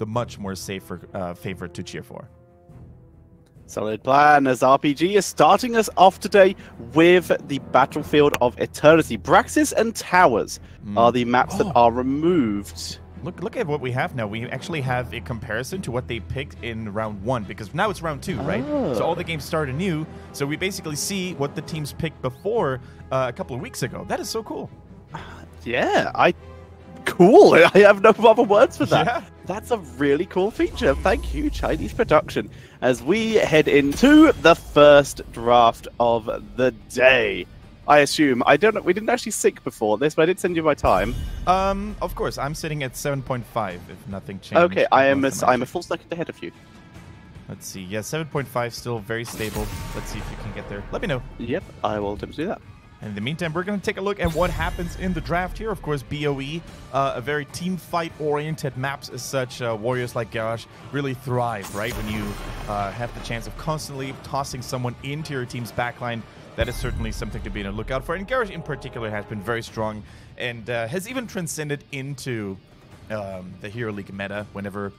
the much more safer favorite to cheer for. Solid plan, as RPG is starting us off today with the Battlefield of Eternity. Braxis and Towers are the maps that are removed. Look at what we have now. We actually have a comparison to what they picked in round 1, because now it's round 2, right? So all the games start anew. So we basically see what the teams picked before a couple of weeks ago. That is so cool. Yeah, cool. I have no other words for that. Yeah. That's a really cool feature. Thank you, Chinese production. As we head into the first draft of the day. I assume. I don't know. We didn't actually sync before this, but I did send you my time. Of course. I'm sitting at 7.5 if nothing changed. Okay, I'm a full second ahead of you. Let's see. Yeah, 7.5 still very stable. Let's see if you can get there. Let me know. Yep, I will attempt to do that. And in the meantime, we're going to take a look at what happens in the draft here. Of course, BOE, a very team fight-oriented maps as such. Warriors like Garage really thrive, right? When you have the chance of constantly tossing someone into your team's backline, that is certainly something to be on the lookout for. And Garage in particular has been very strong and has even transcended into the Hero League meta whenever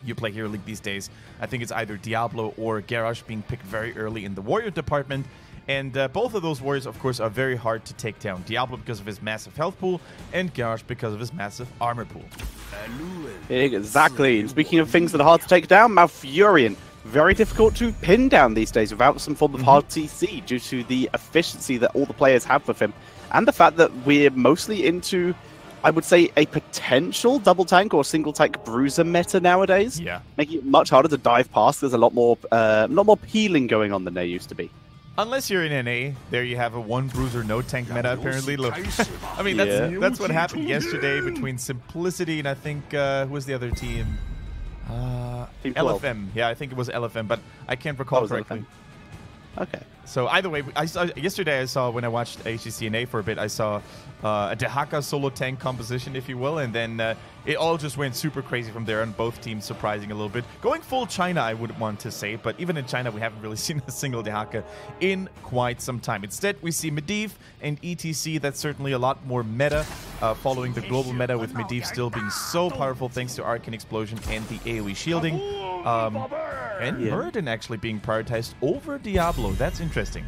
you play Hero League these days. I think it's either Diablo or Garage being picked very early in the Warrior department. And both of those warriors, of course, are very hard to take down. Diablo because of his massive health pool, and Garage because of his massive armor pool. Exactly. And speaking of things that are hard to take down, Malfurion. Very difficult to pin down these days without some form of hard CC due to the efficiency that all the players have with him. And the fact that we're mostly into, I would say, a potential double tank or single tank bruiser meta nowadays. Yeah. Making it much harder to dive past. There's a lot more peeling going on than there used to be. Unless you're in NA, there you have a one bruiser, no tank meta, apparently. Look, I mean, that's what happened yesterday between Simplicity and I think, who was the other team? Team 12. LFM. Yeah, I think it was LFM, but I can't recall correctly. Okay. So either way, yesterday I saw, when I watched HGC NA for a bit, I saw a Dehaka solo tank composition, if you will, and then it all just went super crazy from there, and both teams surprising a little bit. Going full China, I would want to say, but even in China, we haven't really seen a single Dehaka in quite some time. Instead, we see Medivh and ETC. That's certainly a lot more meta, following the global meta, with Medivh still being so powerful thanks to Arcane Explosion and the AoE shielding. And Murden actually being prioritized over Diablo. That's interesting.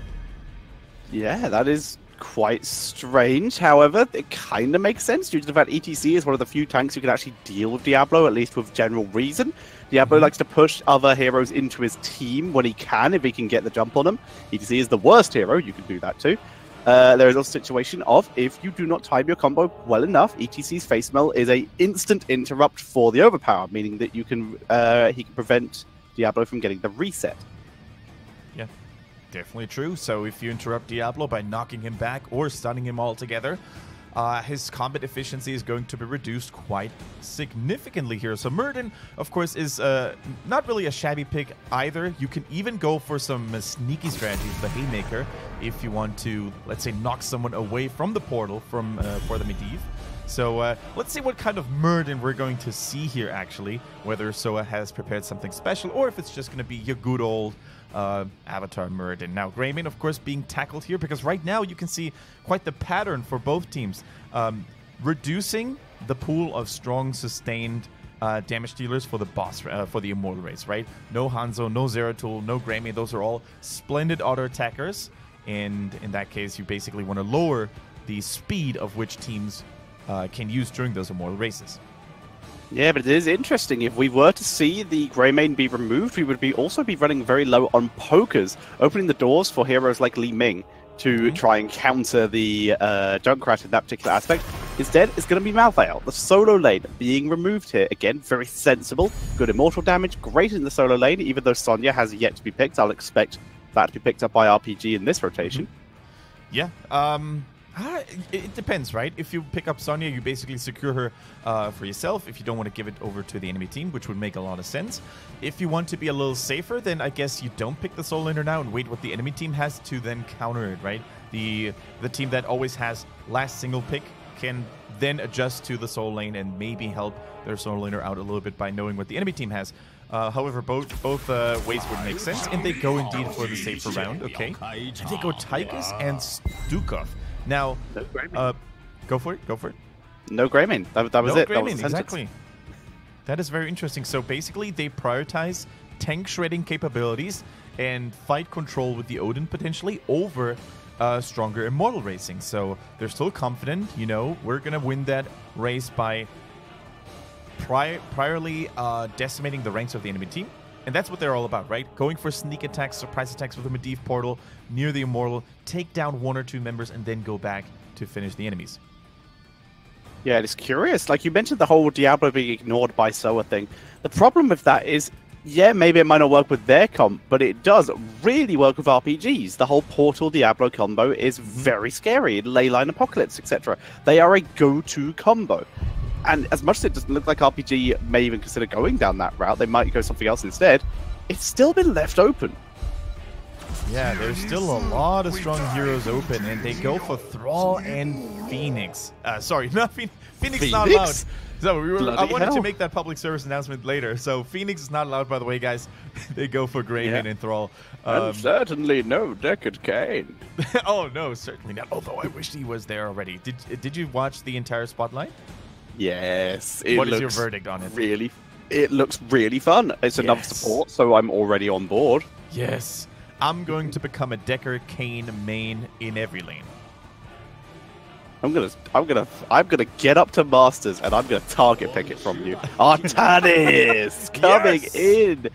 Yeah, that is quite strange. However, it kind of makes sense due to the fact ETC is one of the few tanks who can actually deal with Diablo, at least with general reason. Diablo likes to push other heroes into his team when he can, if he can get the jump on them. ETC is the worst hero. You can do that too. There is also a situation of, if you do not time your combo well enough, ETC's face melt is a instant interrupt for the overpower, meaning that you can he can prevent Diablo from getting the reset. Yeah, definitely true. So if you interrupt Diablo by knocking him back or stunning him altogether, his combat efficiency is going to be reduced quite significantly here. So Murden, of course, is not really a shabby pick either. You can even go for some sneaky strategies, the Haymaker, if you want to, let's say, knock someone away from the portal from for the Medivh. So let's see what kind of Murden we're going to see here, actually. Whether Soa has prepared something special, or if it's just going to be your good old Avatar Murden. Now, Greymane, of course, being tackled here, because right now you can see quite the pattern for both teams. Reducing the pool of strong, sustained damage dealers for the boss, for the Immortal race, right? No Hanzo, no Zeratul, no Greymane. Those are all splendid auto attackers. And in that case, you basically want to lower the speed of which teams can use during those Immortal races. Yeah, but it is interesting. If we were to see the Greymane be removed, we would also be running very low on pokers, opening the doors for heroes like Li Ming to try and counter the Junkrat in that particular aspect. Instead, it's going to be Malthael, the solo lane, being removed here. Again, very sensible. Good immortal damage, great in the solo lane, even though Sonya has yet to be picked. I'll expect that to be picked up by RPG in this rotation. Yeah, it depends, right? If you pick up Sonya, you basically secure her for yourself if you don't want to give it over to the enemy team, which would make a lot of sense. If you want to be a little safer, then I guess you don't pick the solo laner now and wait what the enemy team has to then counter it, right? The team that always has last single pick can then adjust to the solo lane and maybe help their solo laner out a little bit by knowing what the enemy team has. However, both ways would make sense, and they go indeed for the safer round, okay? And they go Tychus and Stukov. Now, go for it, go for it. No Greymane. That was it. No Greymane, exactly. That is very interesting. So basically, they prioritize tank shredding capabilities and fight control with the Odin potentially over stronger Immortal racing. So they're still confident, you know, we're going to win that race by priorly decimating the ranks of the enemy team. And that's what they're all about, right? Going for sneak attacks, surprise attacks with a Medivh portal near the Immortal, take down 1 or 2 members, and then go back to finish the enemies. Yeah, it's curious. Like you mentioned the whole Diablo being ignored by Soa thing. The problem with that is, yeah, maybe it might not work with their comp, but it does really work with RPGs. The whole Portal Diablo combo is very scary. Leyline Apocalypse, etc. They are a go-to combo. And as much as it doesn't look like RPG may even consider going down that route, they might go something else instead, it's still been left open. Yeah, there's still a lot of strong heroes open, and they go for Thrall and Phoenix. Sorry, not Phoenix. Phoenix is not allowed. So I wanted to make that public service announcement later. So Phoenix is not allowed, by the way, guys. They go for Greymane and Thrall. And certainly no Deckard Cain. Oh, no, certainly not. Although I wish he was there already. Did you watch the entire Spotlight? Yes. What is your verdict on it? It looks really fun. It's enough support, so I'm already on board. Yes. I'm going to become a Deckard Cain main in every lane. I'm gonna get up to Masters and I'm gonna target pick it from you. Artanis coming in.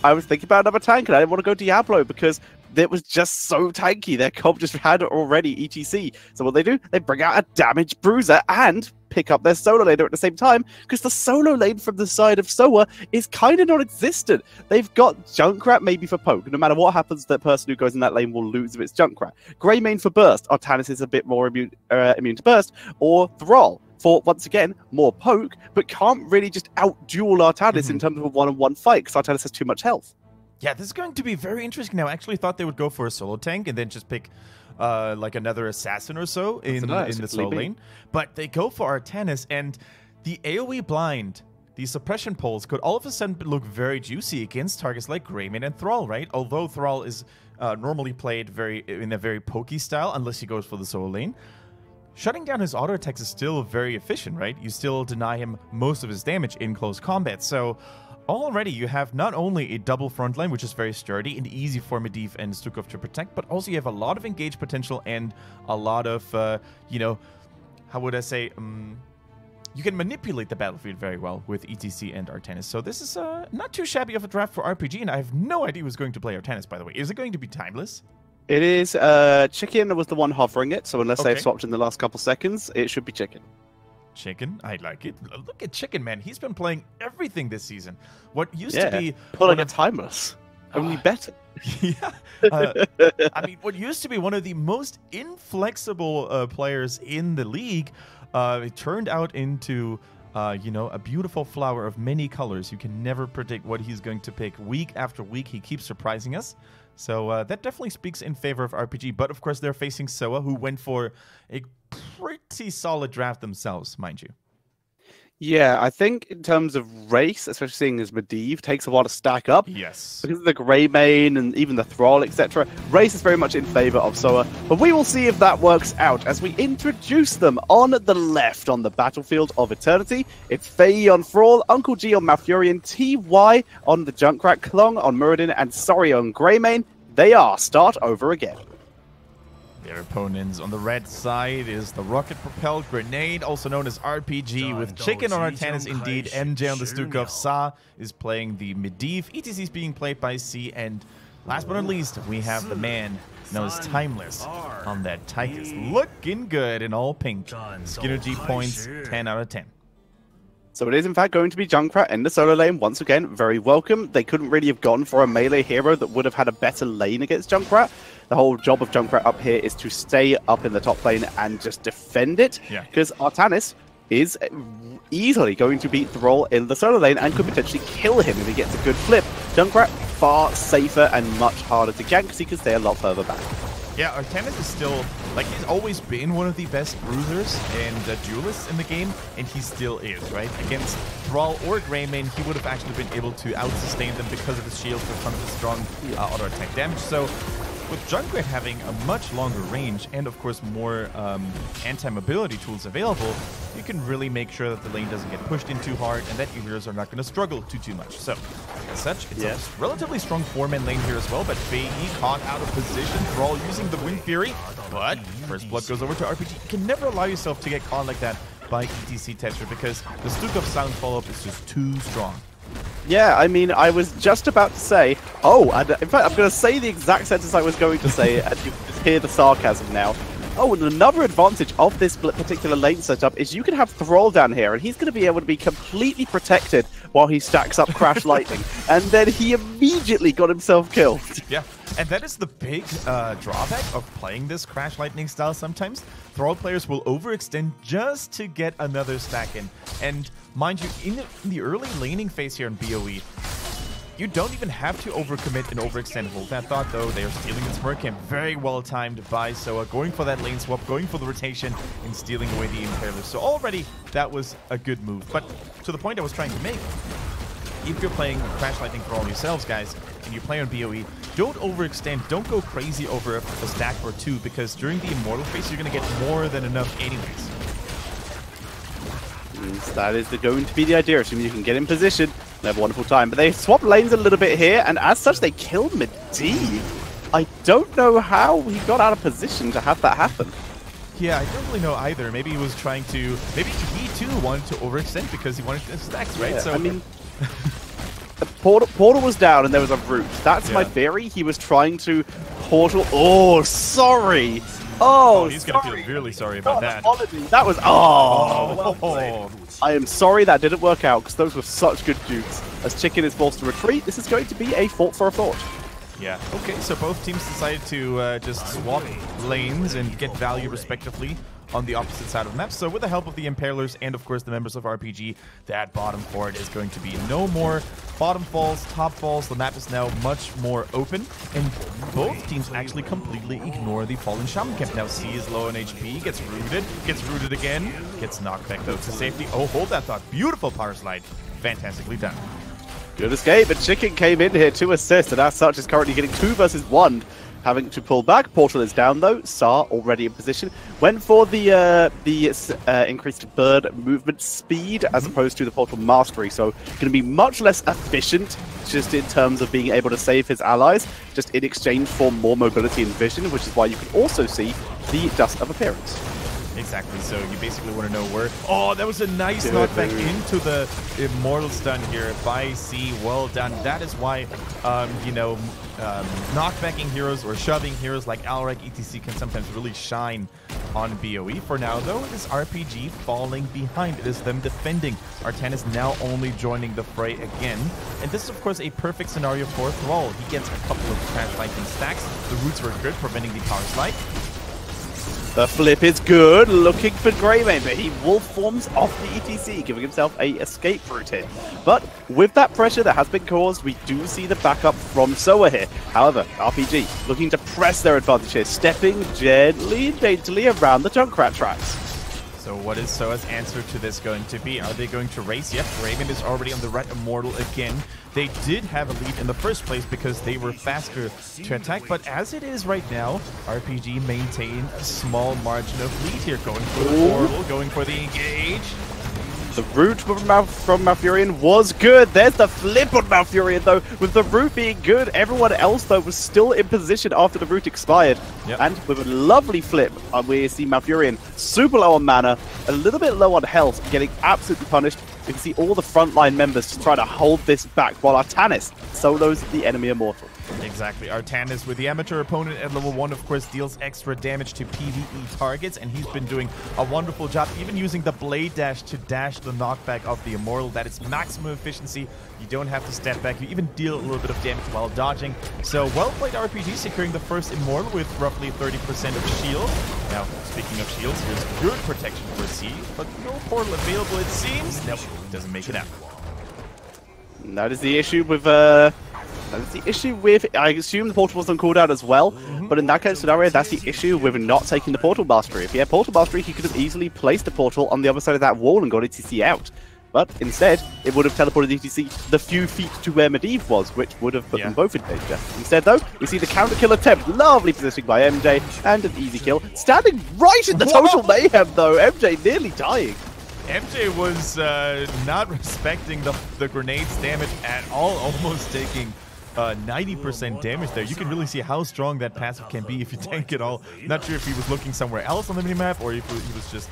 I was thinking about another tank and I didn't want to go Diablo because it was just so tanky. Their comp just had already ETC. So what they do, they bring out a damage bruiser and pick up their solo laner at the same time, because the solo lane from the side of Soa is kind of non-existent. They've got Junkrat maybe for poke. No matter what happens, the person who goes in that lane will lose if it's Junkrat. Greymane for burst. Artanis is a bit more immune to burst. Or Thrall for, once again, more poke, but can't really just out-duel Artanis in terms of a one-on-one fight, because Artanis has too much health. Yeah, this is going to be very interesting. Now, I actually thought they would go for a solo tank and then just pick like another assassin or so in the solo lane. But they go for Artanis, and the AoE blind, the suppression poles could all of a sudden look very juicy against targets like Greymane and Thrall, right? Although Thrall is normally played in a very pokey style, unless he goes for the solo lane. Shutting down his auto attacks is still very efficient, right? You still deny him most of his damage in close combat. So already you have not only a double front line, which is very sturdy and easy for Medivh and Stukov to protect, but also you have a lot of engage potential and a lot of, you know, how would I say, you can manipulate the battlefield very well with ETC and Artanis. So this is not too shabby of a draft for RPG, and I have no idea who's going to play Artanis, by the way. Is it going to be Timeless? It is. Chicken was the one hovering it, so unless they've swapped in the last couple seconds, it should be Chicken. Chicken, I like it. Look at Chicken, man. He's been playing everything this season. What used to be pulling a Timeless, only better. Yeah, I mean, what used to be one of the most inflexible players in the league, it turned out into, you know, a beautiful flower of many colors. You can never predict what he's going to pick. Week after week, he keeps surprising us. So that definitely speaks in favor of RPG. But of course, they're facing Soa, who went for a pretty solid draft themselves, mind you. Yeah, I think in terms of race, especially seeing as Medivh takes a while to stack up. Yes. Because of the Greymane and even the Thrall, etc. Race is very much in favor of Soa. But we will see if that works out as we introduce them on the left on the battlefield of Eternity. It's Faye on Thrall, Uncle G on Malfurion, TY on the Junkrat, Klong on Muradin, and Sorry on Greymane. They are start over again. Their opponents on the red side is the rocket-propelled grenade, also known as RPG, with Chicken on Artanis indeed, MJ on the Stukov, Sa is playing the Medivh, ETC is being played by C, and last but not least, we have the man known as Timeless on that Tychus. Looking good in all pink. Synergy points, 10 out of 10. So it is in fact going to be Junkrat in the solo lane, once again, very welcome. They couldn't really have gone for a melee hero that would have had a better lane against Junkrat. The whole job of Junkrat up here is to stay up in the top lane and just defend it. Because Artanis is easily going to beat Thrall in the solo lane and could potentially kill him if he gets a good flip. Junkrat, far safer and much harder to gank because he can stay a lot further back. Yeah, Artanis is still, like, he's always been one of the best bruisers and duelists in the game, and he still is, right? Against Thrall or Greymane, he would have actually been able to out-sustain them because of his shield, for some of his strong auto-attack damage. So with Junkrat having a much longer range and of course more anti-mobility tools available, you can really make sure that the lane doesn't get pushed in too hard and that your heroes are not going to struggle too much. So, as such, it's a relatively strong 4-man lane here as well, but Fei caught out of position. Thrall using the Wind Fury, but First Blood goes over to RPG. You can never allow yourself to get caught like that by ETC Tetra because the Stukov sound follow-up is just too strong. Yeah, I mean, I was just about to say, and in fact, I'm going to say the exact sentence I was going to say, and you can just hear the sarcasm now. Oh, and another advantage of this particular lane setup is you can have Thrall down here, and he's going to be able to be completely protected while he stacks up Crash Lightning. And then he immediately got himself killed. Yeah, and that is the big drawback of playing this Crash Lightning style sometimes. Thrall players will overextend just to get another stack in. And mind you, in the early laning phase here in BOE, you don't even have to overcommit and overextend. Hold that thought, though. They are stealing the Smurk Camp. Very well timed by Soa, going for that lane swap, going for the rotation, and stealing away the Impaler. So already, that was a good move. But to the point I was trying to make, if you're playing Crash Lightning for all yourselves, guys, and you play on BOE, don't overextend. Don't go crazy over a stack or two, because during the Immortal phase, you're going to get more than enough anyways. That is going to be the idea, assuming you can get in position and have a wonderful time. But they swap lanes a little bit here, and as such, they killed Medivh. I don't know how he got out of position to have that happen. Yeah, I don't really know either. Maybe he was trying to... Maybe he, too, wanted to overextend because he wanted to stacks, right? Yeah, so I mean... The portal was down and there was a route. That's my theory. He was trying to portal... Oh, sorry! Oh, he's going to feel really sorry about that. That was... well I am sorry that didn't work out, because those were such good dukes. As Chicken is forced to retreat, this is going to be a fort for a fort. Yeah, okay, so both teams decided to just swap lanes and get value respectively on the opposite side of the map. So with the help of the Impalers and of course the members of RPG, that bottom fort is going to be no more bottom falls, top falls. The map is now much more open, and both teams actually completely ignore the fallen Shaman Camp. Now C is low on HP, gets rooted again, gets knocked back though to safety. Oh, hold that thought. Beautiful power slide. Fantastically done. Good escape, but Chicken came in here to assist, and as such is currently getting 2 versus 1. Having to pull back. Portal is down though. Sar already in position. Went for the increased bird movement speed as opposed to the portal mastery. So going to be much less efficient just in terms of being able to save his allies, just in exchange for more mobility and vision, which is why you can also see the Dust of Appearance. Exactly, so you basically want to know where... Oh, that was a nice knockback into the Immortal stun here by C. Well done. That is why, knockbacking heroes or shoving heroes like Alrek, ETC can sometimes really shine on BOE. For now, though, it is RPG falling behind. It is them defending. Artan is now only joining the fray again. And this is, of course, a perfect scenario for Thrall. He gets a couple of Crash Lightning stacks. The roots were good, preventing the power slide. The flip is good, looking for Greymane, but he wolf forms off the ETC, giving himself a escape route here. But with that pressure that has been caused, we do see the backup from Soa here. However, RPG looking to press their advantage here, stepping gently and daintily around the Junkrat tracks. So what is Soa's answer to this going to be? Are they going to race? Yep, Raymond is already on the Red Immortal again. They did have a lead in the first place because they were faster to attack, but as it is right now, RPG maintain a small margin of lead here, going for the Immortal, going for the engage. The route from Malfurion was good. There's the flip on Malfurion, though. With the route being good, everyone else, though, was still in position after the route expired. Yep. And with a lovely flip, we see Malfurion super low on mana, a little bit low on health, getting absolutely punished. We can see all the frontline members just try to hold this back, while Artanis solos the enemy Immortal. Exactly. Artanis with the amateur opponent at level 1, of course, deals extra damage to PvE targets, and he's been doing a wonderful job, even using the Blade Dash to dash the knockback of the Immortal. That is maximum efficiency. You don't have to step back. You even deal a little bit of damage while dodging. So, well played RPG, securing the first Immortal with roughly 30% of shield. Now, speaking of shields, here's good protection for C, but no portal available, it seems. Nope, doesn't make it out. And that is the issue with I assume the portal was on cooldown as well, but in that kind of scenario, that's the issue with not taking the portal mastery. If he had portal mastery, he could have easily placed the portal on the other side of that wall and got ETC out. but instead, it would have teleported ETC the few feet to where Medivh was, which would have put them both in danger. Instead, though, we see the counter kill attempt. Lovely positioning by MJ, and an easy kill. Standing right in the total mayhem, though. MJ nearly dying. MJ was not respecting the grenade's damage at all, almost taking 90% damage there. You can really see how strong that passive can be if you tank it all. Not sure if he was looking somewhere else on the minimap or if he was just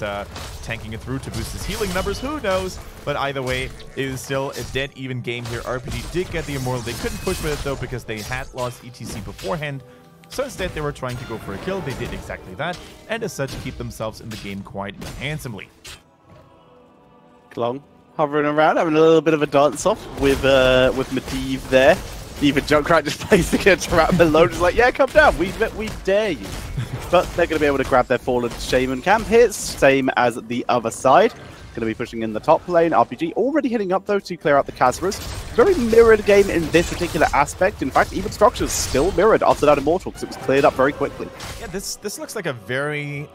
tanking it through to boost his healing numbers. Who knows? But either way, it is still a dead even game here. RPG did get the Immortal. They couldn't push with it though because they had lost ETC beforehand. So instead, they were trying to go for a kill. They did exactly that, and as such, keep themselves in the game quite handsomely. Long hovering around, having a little bit of a dance off with Medivh there. Even Junkrat just plays the trap below, just like, yeah, come down, we dare you. But they're going to be able to grab their fallen Shaman camp hits, same as the other side. Going to be pushing in the top lane. RPG already hitting up, though, to clear out the Khazras. Very mirrored game in this particular aspect. In fact, even structures still mirrored after that Immortal, because it was cleared up very quickly. Yeah, this looks like a very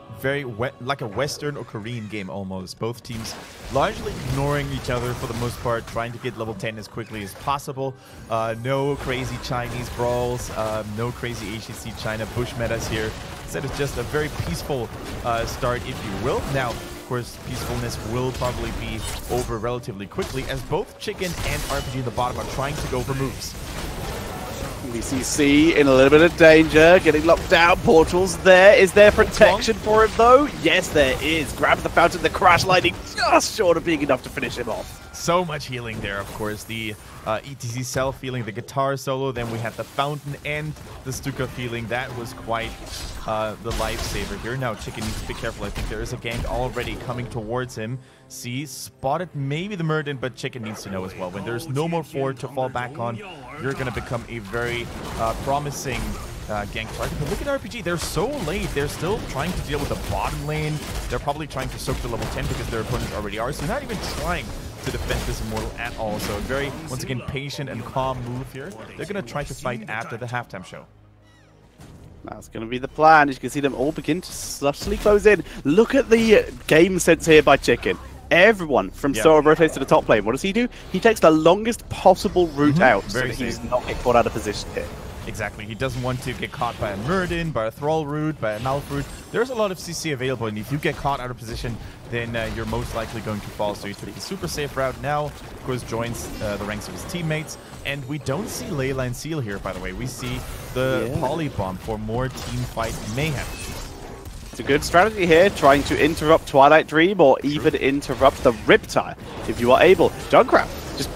like a Western or Korean game almost. Both teams largely ignoring each other for the most part, trying to get level 10 as quickly as possible. No crazy Chinese brawls, no crazy HGC China bush metas here. Instead, it's just a very peaceful start, if you will. Now, of course, peacefulness will probably be over relatively quickly as both Chicken and RPG in the bottom are trying to go for moves. BCC in a little bit of danger, getting locked down. Portals there. Is there protection for him, though? Yes, there is. Grabs the fountain, the crash lightning just short of being enough to finish him off. So much healing there, of course. The ETC self healing, the guitar solo, then we had the fountain and the Stuka healing. That was quite the lifesaver here. Now Chicken needs to be careful. I think there is a gank already coming towards him. See, spotted maybe the Murden, but Chicken needs to know as well. When there's no more forward to fall back on, you're going to become a very promising gank target. But look at RPG. They're so late. They're still trying to deal with the bottom lane. They're probably trying to soak to level 10 because their opponents already are. So not even trying to defend this Immortal at all. So a very, once again, patient and calm move here. They're going to try to fight after the halftime show. That's going to be the plan. As you can see them all begin to subtly close in. Look at the game sense here by Chicken. Everyone from Sora rotates to the top lane. What does he do? He takes the longest possible route out so that he does not get caught out of position here. Exactly. He doesn't want to get caught by a Murden, by a Thrall route, by a Malf route. There's a lot of CC available, and if you get caught out of position, then you're most likely going to fall. So he took the super safe route. Now, of course, joins the ranks of his teammates. And we don't see Leyline Seal here, by the way. We see the Polybomb for more team fight mayhem. It's a good strategy here, trying to interrupt Twilight Dream or even interrupt the Riptide, if you are able. Junkrat just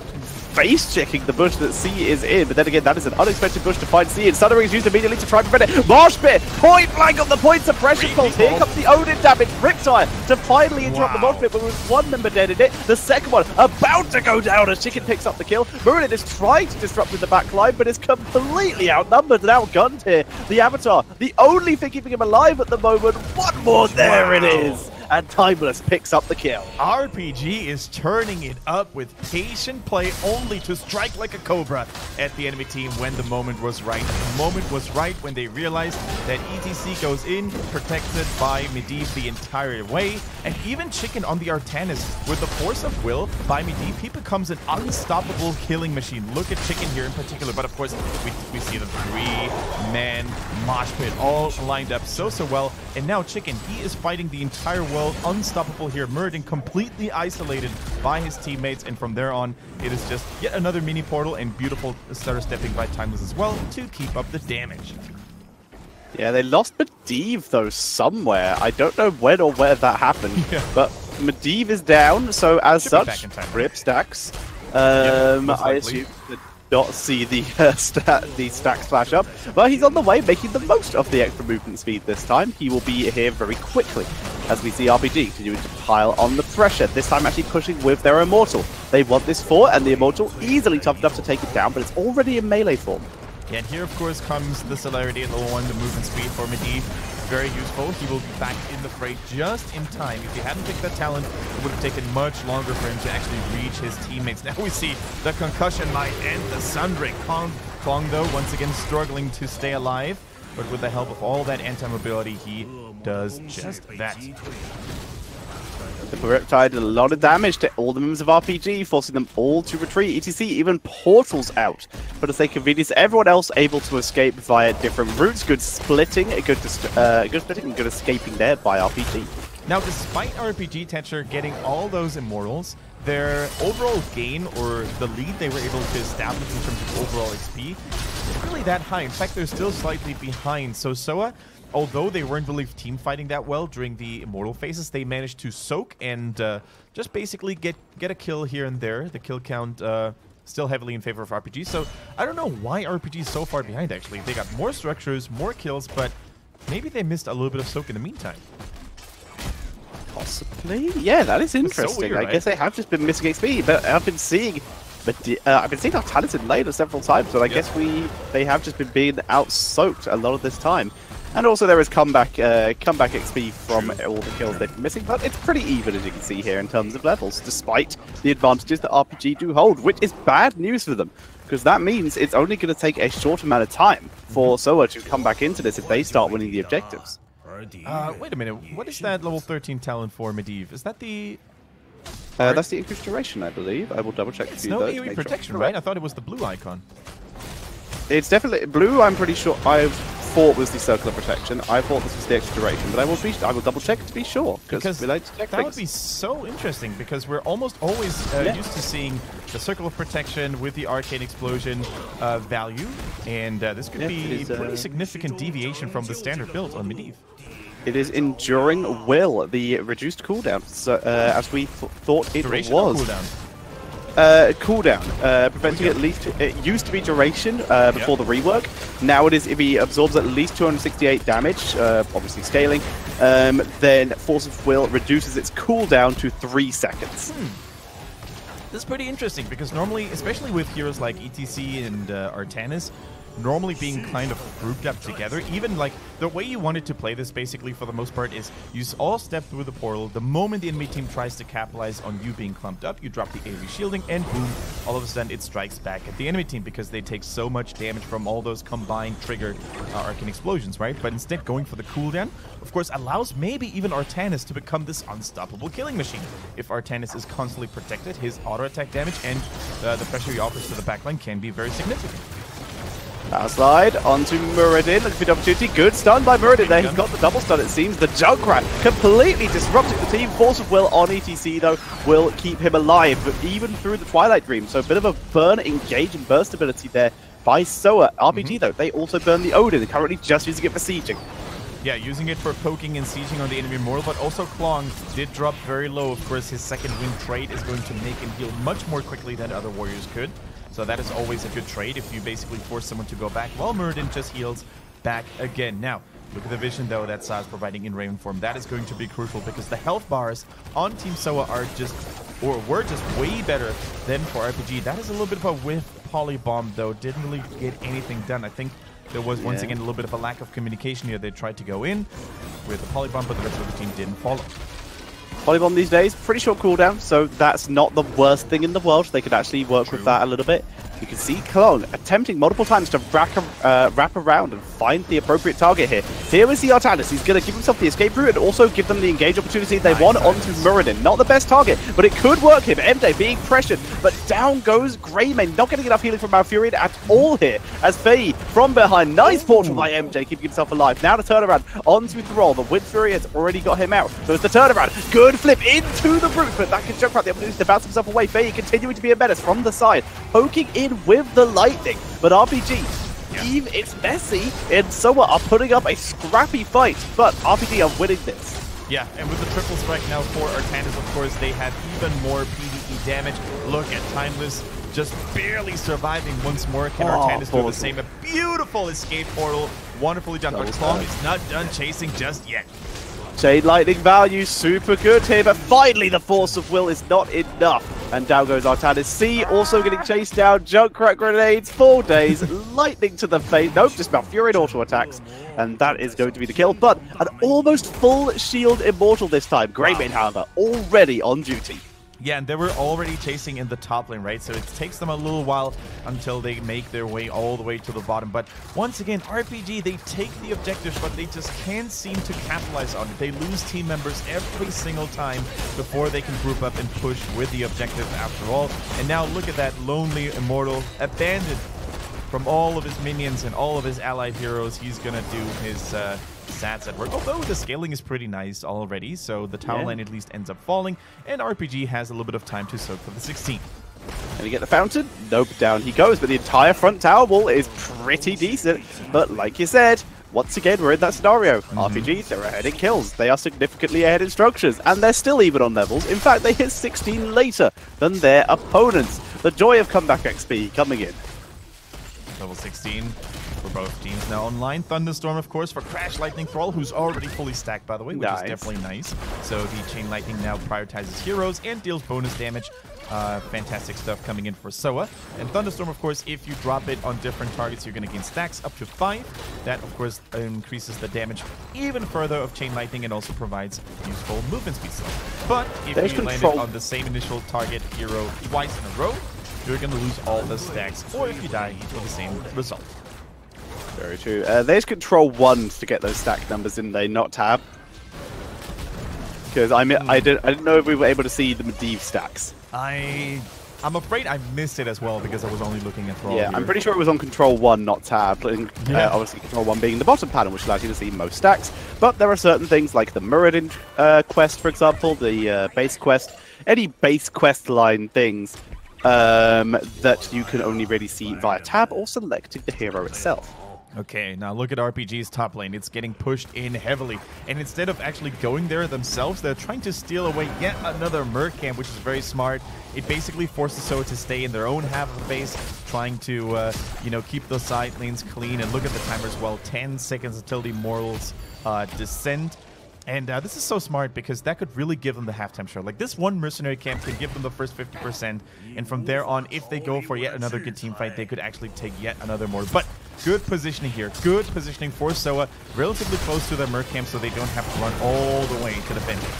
face-checking the bush that C is in, but then again, that is an unexpected bush to find C, and Sundering is used immediately to try and prevent it. Marsh Pit, point blank on the point suppression pulse. Here comes the Odin damage. Riptide to finally interrupt the Marsh Pit, but with one member dead in it. The second one about to go down as Chicken picks up the kill. Muradin is trying to disrupt in the back line, but is completely outnumbered and outgunned here. The Avatar, the only thing keeping him alive at the moment. One more, there it is. And Timeless picks up the kill. RPG is turning it up with patient play only to strike like a cobra at the enemy team when the moment was right. The moment was right when they realized that ETC goes in, protected by Medivh the entire way, and even Chicken on the Artanis with the force of will by Medivh, he becomes an unstoppable killing machine. Look at Chicken here in particular, but of course we see the three-man mosh pit all lined up so well, and now Chicken, he is fighting the entire world, unstoppable here. Murden completely isolated by his teammates, and from there on, it is just yet another mini portal and beautiful stutter stepping by Timeless as well to keep up the damage. Yeah, they lost Medivh though somewhere. I don't know when or where that happened, but Medivh is down, so as such, Rip stacks. I assume that not see the stacks flash up, but he's on the way, making the most of the extra movement speed this time. He will be here very quickly, as we see RPG continuing to pile on the pressure, this time actually pushing with their Immortal. They want this fort, and the Immortal easily tough enough to take it down, but it's already in melee form. Yeah, and here, of course, comes the celerity at level 1, the movement speed for Medivh. Very useful. He will be back in the fray just in time. If he hadn't picked that talent, it would have taken much longer for him to actually reach his teammates. Now we see the Concussion Might and the Sundering. Klong, though, once again struggling to stay alive, but with the help of all that anti-mobility, he does just that. The Riptide did a lot of damage to all the members of RPG, forcing them all to retreat. ETC even portals out for the sake of convenience. Everyone else able to escape via different routes. Good splitting, good splitting, and good escaping there by RPG. Now, despite RPG Tetcher getting all those immortals, their overall gain, or the lead they were able to establish in terms of overall XP, isn't really that high. In fact, they're still slightly behind. So Soa, although they weren't really team fighting that well during the immortal phases, they managed to soak and just basically get a kill here and there. The kill count still heavily in favor of RPG. So I don't know why RPG is so far behind, actually. They got more structures, more kills, but maybe they missed a little bit of soak in the meantime. Possibly, yeah, that is interesting. So weird, I guess they have just been missing XP, but I've been seeing our talented later several times, but I guess they have just been being out-soaked a lot of this time. And also there is comeback XP from all the kills they've been missing, but it's pretty even, as you can see here, in terms of levels, despite the advantages that RPG do hold, which is bad news for them, because that means it's only going to take a short amount of time for Soa to come back into this if they start winning the objectives. Wait a minute, what is that level 13 talent for Medivh? Is that the... that's the increased duration, I believe. I will double check. It's no AoE protection, right? I thought it was the blue icon. It's definitely blue. I'm pretty sure. I thought was the circular protection. I thought this was the extra duration, but I will double check to be sure, because we like to check that would be so interesting, because we're almost always used to seeing the circle of protection with the arcane explosion value, and this could be a pretty significant deviation from the standard build on Medivh. It is Enduring Will, the reduced cooldown, so, as we thought it duration was. Or cooldown? Cooldown, preventing at least, it used to be duration before the rework. Now it is, if he absorbs at least 268 damage, obviously scaling, then Force of Will reduces its cooldown to 3 seconds. This is pretty interesting, because normally, especially with heroes like ETC and Artanis, normally being kind of grouped up together, even like the way you wanted to play this basically for the most part is you all step through the portal. The moment the enemy team tries to capitalize on you being clumped up, you drop the AoE shielding, and boom, all of a sudden it strikes back at the enemy team, because they take so much damage from all those combined triggered arcane explosions, right? But instead going for the cooldown, of course, allows maybe even Artanis to become this unstoppable killing machine. If Artanis is constantly protected, his auto attack damage and the pressure he offers to the backline can be very significant. Power slide onto Muradin, looking for the opportunity. Good stun by Muradin there. He's got the double stun, it seems. The Junkrat completely disrupting the team. Force of Will on ETC, though, will keep him alive, but even through the Twilight Dream. So a bit of a burn, engage, and burst ability there by Soa. RPG, though, they also burn the Odin, and currently just using it for sieging. Yeah, using it for poking and sieging on the enemy immortal, but also Klong did drop very low. Of course, his second wind trait is going to make him heal much more quickly than other warriors could. So that is always a good trade if you basically force someone to go back while Muradin just heals back again. Now, look at the vision, though, that Sa is providing in Raven form. That is going to be crucial, because the health bars on Team Soa are just, or were just way better than for RPG. That is a little bit of a whiff polybomb, though. Didn't really get anything done. I think there was, once again, a little bit of a lack of communication here. They tried to go in with the polybomb, but the rest of the team didn't follow. Polybomb these days, pretty short cooldown, so that's not the worst thing in the world. They could actually work with that a little bit. You can see Klong attempting multiple times to wrap around and find the appropriate target here. Here is the Artanis. He's going to give himself the escape route and also give them the engage opportunity they want onto Muradin. Not the best target, but it could work here. MJ being pressured, but down goes Greymane. Not getting enough healing from Malfurion at all here. As Faye from behind. Nice portal by MJ, keeping himself alive. Now the turnaround onto Thrall. The Wind Fury has already got him out. So it's the turnaround. Good flip into the root, but that can jump out the opportunity to bounce himself away. Faye continuing to be a menace from the side, poking in with the lightning. But RPG, even it's messy, and Soa are putting up a scrappy fight, but RPG are winning this. Yeah, and with the triple strike now for Artanis, of course, they have even more PvE damage. Look at Timeless just barely surviving once more. Can Artanis do the same? A beautiful escape portal. Wonderfully done. But Klong is not done chasing just yet. Shade Lightning value, super good here, but finally the Force of Will is not enough. And down goes Artanis. C also getting chased down. Junkrat grenades, 4 days, lightning to the face. Nope, just Malfurion auto attacks. And that is going to be the kill. But an almost full shield immortal this time. Greymane, however, already on duty. Yeah, and they were already chasing in the top lane, right? So it takes them a little while until they make their way all the way to the bottom. But once again, RPG, they take the objectives, but they just can't seem to capitalize on it. They lose team members every single time before they can group up and push with the objective after all. And now look at that lonely Immortal, abandoned from all of his minions and all of his allied heroes. He's gonna do his stats at work, although the scaling is pretty nice already, so the tower lane at least ends up falling, and RPG has a little bit of time to soak for the 16. Can he get the fountain? Nope, down he goes, but the entire front tower wall is pretty decent. But like you said, once again, we're in that scenario. RPGs, they're ahead in kills. They are significantly ahead in structures, and they're still even on levels. In fact, they hit 16 later than their opponents. The joy of comeback XP coming in. Level 16 for both teams now online. Thunderstorm, of course, for Crash Lightning Thrall, who's already fully stacked, by the way, which is definitely nice. So the Chain Lightning now prioritizes heroes and deals bonus damage. Fantastic stuff coming in for Soa. And Thunderstorm, of course, if you drop it on different targets, you're going to gain stacks up to 5. That, of course, increases the damage even further of Chain Lightning and also provides useful movement speed. But if you land it on the same initial target hero twice in a row, you're going to lose all the stacks, or if you die, for the same result. Very true. There's control 1 to get those stack numbers in there, not tab. Because I didn't know if we were able to see the Medivh stacks. I'm afraid I missed it as well because I was only looking at Thrall. Yeah, I'm pretty sure it was on control 1, not tab. Obviously, control 1 being the bottom panel, which allows you to see most stacks. But there are certain things like the Muradin quest, for example, the base quest, any base quest line things that you can only really see via tab or selecting the hero itself. Okay, now look at RPG's top lane. It's getting pushed in heavily. And instead of actually going there themselves, they're trying to steal away yet another Merc camp, which is very smart. It basically forces Soa to stay in their own half of the base, trying to, keep those side lanes clean. And look at the timer as well. 10 seconds until the Immortals descend. And this is so smart because that could really give them the halftime show. Like, this one mercenary camp can give them the first 50%. And from there on, if they go for yet another good team fight, they could actually take yet another more. But good positioning here. Good positioning for Soa. Relatively close to their Merc camp so they don't have to run all the way to defend it.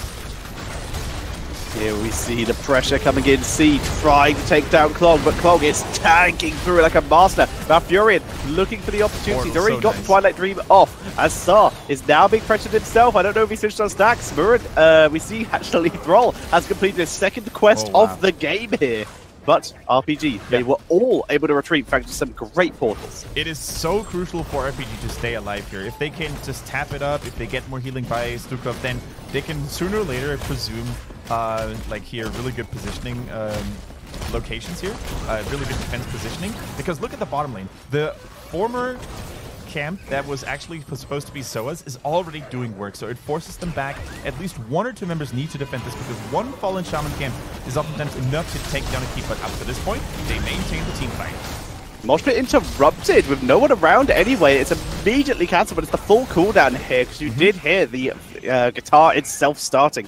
Here we see the pressure coming in. C trying to take down Clog, but Clog is tanking through it like a master. Malfurion looking for the opportunity. He's already got the Twilight Dream off. As Sar is now being pressured himself. I don't know if he switched on stacks. Murid, we see actually Thrall has completed his second quest of the game here. But RPG, they were all able to retreat thanks to some great portals. It is so crucial for RPG to stay alive here. If they can just tap it up, if they get more healing by Stukov, then they can sooner or later, I presume, really good positioning locations here. Really good defense positioning. Because look at the bottom lane. The former camp that was actually supposed to be Soa's is already doing work, so it forces them back. At least 1 or 2 members need to defend this because one fallen Shaman camp is oftentimes enough to take down a keep, but up to this point, they maintain the team fight. Mosh pit interrupted with no one around anyway. It's immediately cancelled, but it's the full cooldown here because you did hear the guitar itself starting.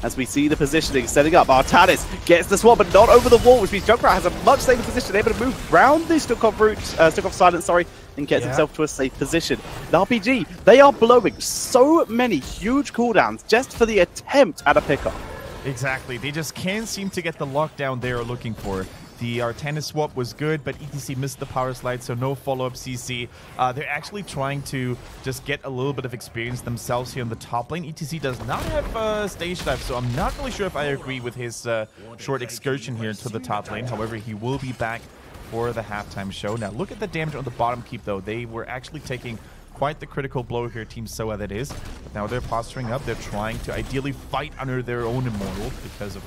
As we see the positioning setting up, Artanis gets the swap, but not over the wall, which means Junkrat has a much safer position, able to move round the Stukov route, Stukov silence, and gets himself to a safe position. The RPG, they are blowing so many huge cooldowns just for the attempt at a pickup. Exactly, they just can't seem to get the lockdown they are looking for. The Artanis swap was good, but ETC missed the power slide, so no follow-up CC. They're actually trying to just get a little bit of experience themselves here in the top lane. ETC does not have stage dive, so I'm not really sure if I agree with his short excursion here to the top lane. However, he will be back for the halftime show. Now, look at the damage on the bottom keep, though. They were actually taking quite the critical blow here, Team Soa, that is. But now they're posturing up. They're trying to ideally fight under their own Immortal because of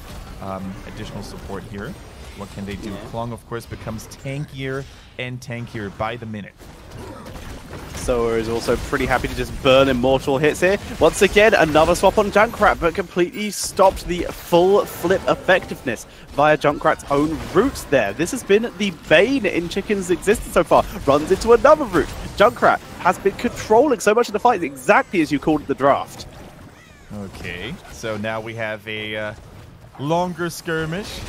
additional support here. What can they do? Klong, of course, becomes tankier and tankier by the minute. Soa is also pretty happy to just burn Immortal hits here. Once again, another swap on Junkrat, but completely stopped the full flip effectiveness via Junkrat's own route there. This has been the bane in Chicken's existence so far. Runs into another route. Junkrat has been controlling so much of the fight, exactly as you called it the draft. Okay, so now we have a longer skirmish.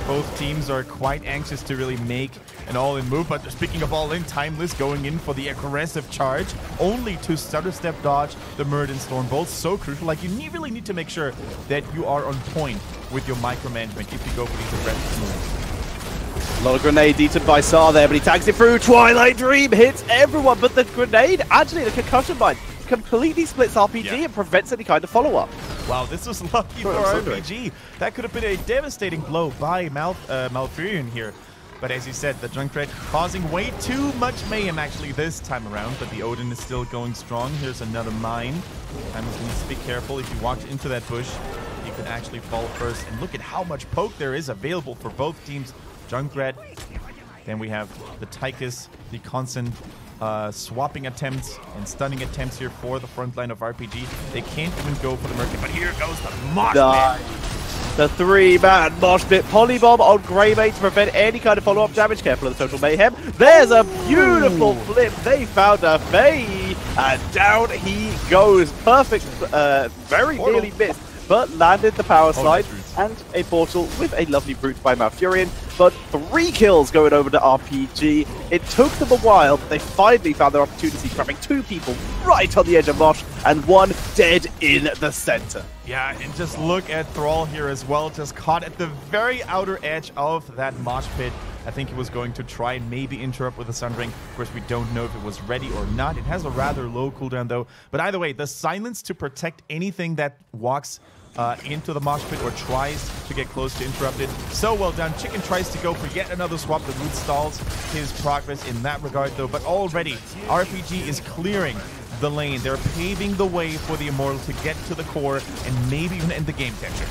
both teams are quite anxious to really make an all-in move. But speaking of all-in, Timeless going in for the aggressive charge, only to stutter step dodge the Muradin Stormbolt. So crucial. Like, you really need to make sure that you are on point with your micromanagement if you go for these aggressive moves. A lot of grenade eaten by Sar there, but he tags it through. Twilight Dream hits everyone, but the grenade, actually the concussion mine, completely splits RPG and prevents any kind of follow-up. Wow, this was lucky for RPG. That could have been a devastating blow by Malfurion here. But as you said, the Junkrat causing way too much mayhem actually this time around, but the Odin is still going strong. Here's another mine. Timeless needs to be careful. If you walk into that bush, you could actually fall first. And look at how much poke there is available for both teams. Junkrat. Then we have the Tychus, the constant swapping attempts and stunning attempts here for the front line of RPG. They can't even go for the Merkin, but here goes the Mosh Pit. The 3-man Mosh Pit Polybomb on Greymane to prevent any kind of follow-up damage. Careful of the Total Mayhem. There's a beautiful flip. They found a Faye, and down he goes. Perfect, very nearly missed, but landed the power slide and a portal with a lovely brute by Malfurion. But 3 kills going over to RPG. It took them a while, but they finally found their opportunity, trapping 2 people right on the edge of Mosh and 1 dead in the center. Yeah, and just look at Thrall here as well, just caught at the very outer edge of that Mosh Pit. I think he was going to try and maybe interrupt with a Sunring. Of course, we don't know if it was ready or not. It has a rather low cooldown though. But either way, the silence to protect anything that walks into the Mosh Pit or tries to get close to interrupt it. So well done. Chicken tries to go for yet another swap. The root stalls his progress in that regard though. But already, RPG is clearing the lane. They're paving the way for the Immortal to get to the core and maybe even end the game, Tension.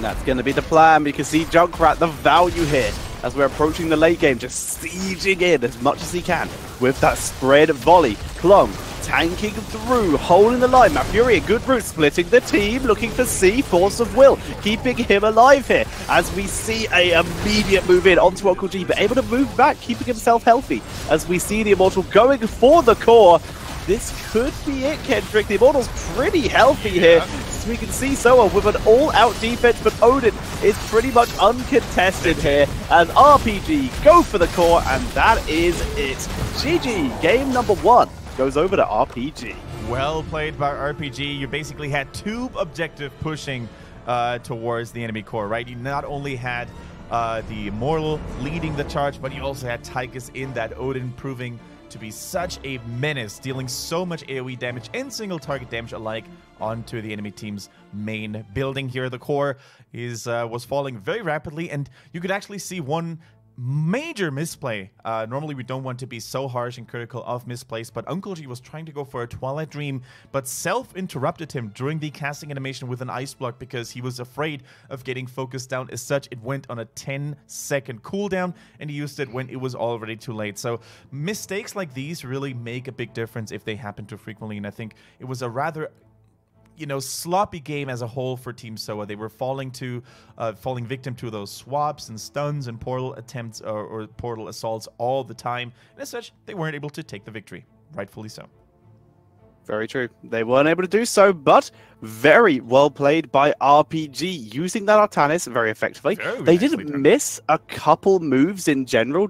That's going to be the plan. We can see Junkrat, the value here, as we're approaching the late game, just sieging in as much as he can with that spread volley. Klong tanking through, holding the line. Malfurion, good route, splitting the team, looking for C, Force of Will, keeping him alive here as we see a immediate move in onto Uncle G, but able to move back, keeping himself healthy as we see the Immortal going for the core. This could be it, Kendrick. The Immortal's pretty healthy here. So we can see Soa with an all-out defense, but Odin is pretty much uncontested here. And RPG go for the core, and that is it. GG, game number 1 goes over to RPG. Well played by RPG. You basically had 2 objective pushing towards the enemy core, right? You not only had the Immortal leading the charge, but you also had Tychus in that Odin, proving to be such a menace, dealing so much AoE damage and single target damage alike onto the enemy team's main building here. The core was falling very rapidly, and you could actually see one major misplay. Normally we don't want to be so harsh and critical of misplays, but Uncle G was trying to go for a Twilight Dream, but self-interrupted him during the casting animation with an ice block because he was afraid of getting focused down. As such, it went on a 10-second cooldown, and he used it when it was already too late. So mistakes like these really make a big difference if they happen too frequently, and I think it was a rather sloppy game as a whole for Team Soa. They were falling victim to those swaps and stuns and portal attempts or portal assaults all the time. And as such, they weren't able to take the victory. Rightfully so. Very true. They weren't able to do so, but very well played by RPG, using that Artanis very effectively. They didn't miss a couple moves in general.